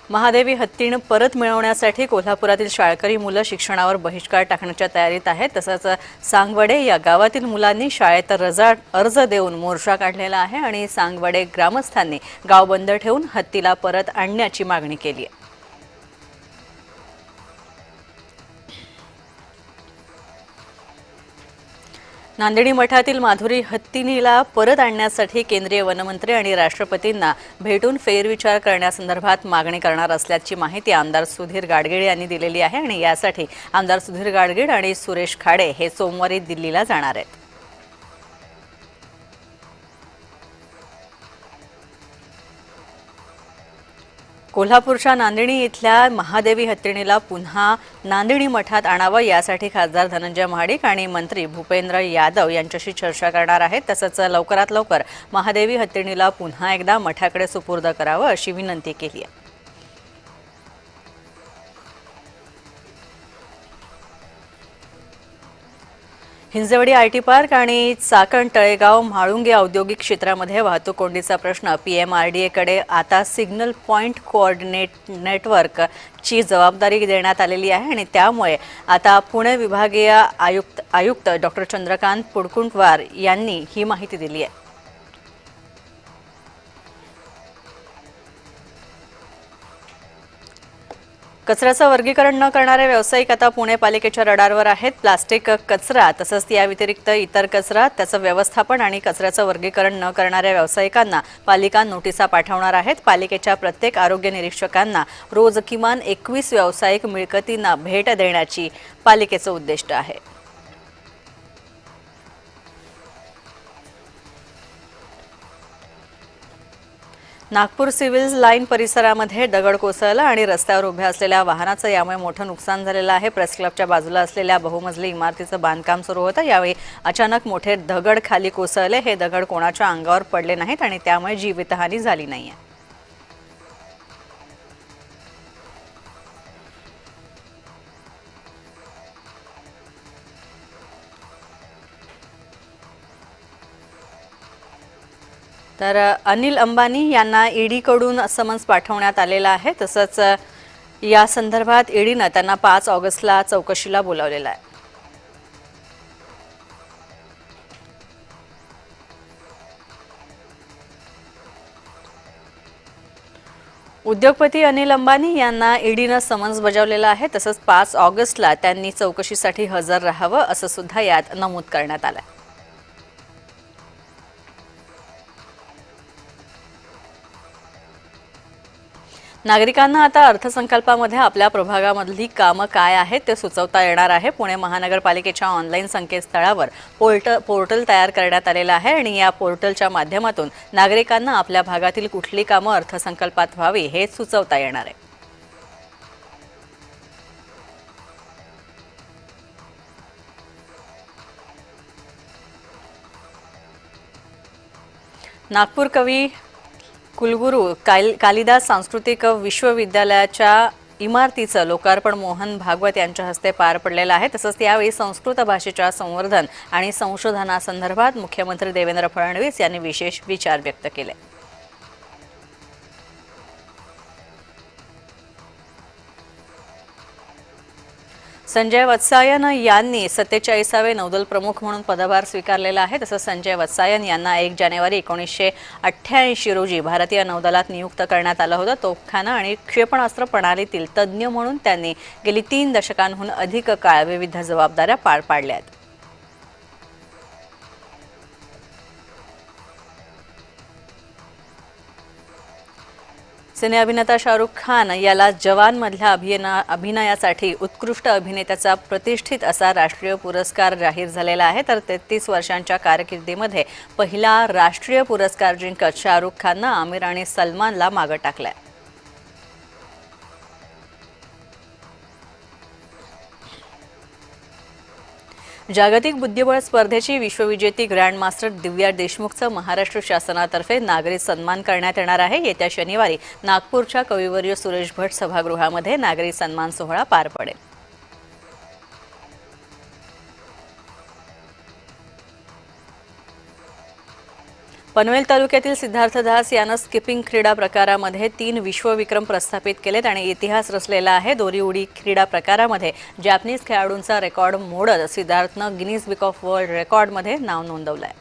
महादेवी हत्तीण परत मिळवण्यासाठी कोल्हापुरातील शाळकरी मुलं शिक्षणावर बहिष्कार टाकण्याच्या तयारीत आहेत। तसंच सांगवडे या गावातील मुलांनी शाळेत अर्ज देऊन मोर्चा काढलेला आहे आणि सांगवडे ग्रामस्थांनी गाव बंद ठेवून हत्तीला परत आणण्याची मागणी केली आहे। नांदेडी मठातील माधुरी हत्तीणीला परत आणण्यासाठी केंद्रीय वनमंत्री आणि राष्ट्रपतींना भेटून फेरविचार करण्यासंदर्भात मागणी करणार असल्याची माहिती आमदार सुधीर गाडगीळ यांनी दिलेली आहे आणि यासाठी आमदार सुधीर गाडगीळ आणि सुरेश खाडे हे सोमवारी दिल्लीला जाणार आहेत। कोल्हापूरच्या नांदिणी इथल्या महादेवी हत्तीणीला पुन्हा नांदिणी मठात आणावं यासाठी खासदार धनंजय महाडिक आणि मंत्री भूपेंद्र यादव यांच्याशी चर्चा करणार आहेत। तसंच लवकरात लवकर महादेवी हत्तीणीला पुन्हा एकदा मठाकडे सुपूर्द करावं अशी विनंती केली आहे। हिंजवडी आयटी पार्क आणि चाकण तळेगाव म्हाळुंगे औद्योगिक क्षेत्रामध्ये वाहतूक कोंडीचा प्रश्न पीएमआरडीएकडे आता सिग्नल पॉइंट कोऑर्डिनेट नेटवर्कची जबाबदारी देण्यात आलेली आहे आणि त्यामुळे आता पुणे विभागीय आयुक्त डॉक्टर चंद्रकांत पुडकुंटवार यांनी ही माहिती दिली आहे। कचऱ्याचं वर्गीकरण न करणारे व्यावसायिक आता पुणे पालिकेच्या रडारवर आहेत। प्लास्टिक कचरा तसंच या व्यतिरिक्त इतर कचरा त्याचं व्यवस्थापन आणि कचऱ्याचं वर्गीकरण न करणाऱ्या व्यावसायिकांना पालिका नोटिसा पाठवणार आहेत। पालिकेच्या प्रत्येक आरोग्य निरीक्षकांना रोज किमान 21 व्यावसायिक मिळकतींना भेट देण्याची पालिकेचं उद्दिष्ट आहे। नागपूर सिव्हिल लाईन परिसरामध्ये दगड कोसळला आणि रस्त्यावर उभ्या असलेल्या वाहनाचं यामुळे मोठं नुकसान झालेलं आहे। प्रेस क्लबच्या बाजूला असलेल्या बहुमजली इमारतीचं बांधकाम सुरू होतं। यावेळी अचानक मोठे दगड खाली कोसळले। हे दगड कोणाच्या अंगावर पडले नाहीत आणि त्यामुळे जीवितहानी झाली नाहीये। तर अनिल अंबानी यांना ईडीकडून समन्स पाठवण्यात आलेला आहे। तसंच या संदर्भात ईडीनं त्यांना 5 ऑगस्टला चौकशीला बोलावलेलं आहे। उद्योगपती अनिल अंबानी यांना ईडीनं समन्स बजावलेलं आहे। तसंच 5 ऑगस्टला त्यांनी चौकशीसाठी हजर राहावं असं सुद्धा यात नमूद करण्यात आलं आहे। नागरिकांना आता अर्थसंकल्पामध्ये आपल्या प्रभागामधली कामं काय आहेत ते सुचवता येणार आहे। पुणे महानगरपालिकेच्या ऑनलाईन संकेतस्थळावर पोर्टल तयार करण्यात आलेलं आहे आणि या पोर्टलच्या माध्यमातून नागरिकांना आपल्या भागातील कुठली कामं अर्थसंकल्पात व्हावी हे सुचवता येणार आहे। नागपूर कवी कुलगुरू कालिदास सांस्कृतिक विश्वविद्यालयाच्या इमारतीचं लोकार्पण मोहन भागवत यांच्या हस्ते पार पडलेलं आहे। तसंच यावेळी संस्कृत भाषेच्या संवर्धन आणि संशोधनासंदर्भात मुख्यमंत्री देवेंद्र फडणवीस यांनी विशेष विचार व्यक्त केले। संजय वत्सायन यांनी 47वे नौदल प्रमुख म्हणून पदभार स्वीकारलेला आहे। तसंच संजय वत्सायन यांना 1 जानेवारी 1988 रोजी भारतीय नौदलात नियुक्त करण्यात आलं होतं। तोफखाना आणि क्षेपणास्त्र प्रणालीतील तज्ज्ञ म्हणून त्यांनी गेली 3 दशकांहून अधिक काळ विविध जबाबदाऱ्या पार पाडल्या आहेत। सिने अभिनेता शाहरुख खान याला जवानमधल्या अभिनयासाठी उत्कृष्ट अभिनेत्याचा प्रतिष्ठित असा राष्ट्रीय पुरस्कार जाहीर झालेला आहे। तर 33 वर्षांच्या कारकिर्दीमध्ये पहिला राष्ट्रीय पुरस्कार जिंकत शाहरुख खाननं आमिर आणि सलमानला मागे टाकलंय। जागतिक बुद्धिबळ स्पर्धेची विश्वविजेती ग्रँडमास्टर दिव्या देशमुखचं महाराष्ट्र शासनातर्फे नागरी सन्मान करण्यात येणार आहे। येत्या शनिवारी नागपूरच्या कविवर्य सुरेश भट सभागृहामध्ये नागरी सन्मान सोहळा पार पडेल। पनवेल तालुक्यातील सिद्धार्थ दास यानं स्किपिंग क्रीडा प्रकारामध्ये 3 विश्वविक्रम प्रस्थापित केलेत आणि इतिहास रचलेला आहे। दोरी उडी क्रीडा प्रकारामध्ये जॅपनीज खेळाडूंचा रेकॉर्ड मोडत सिद्धार्थनं गिनीज बुक ऑफ वर्ल्ड रेकॉर्डमध्ये नाव नोंदवलंय।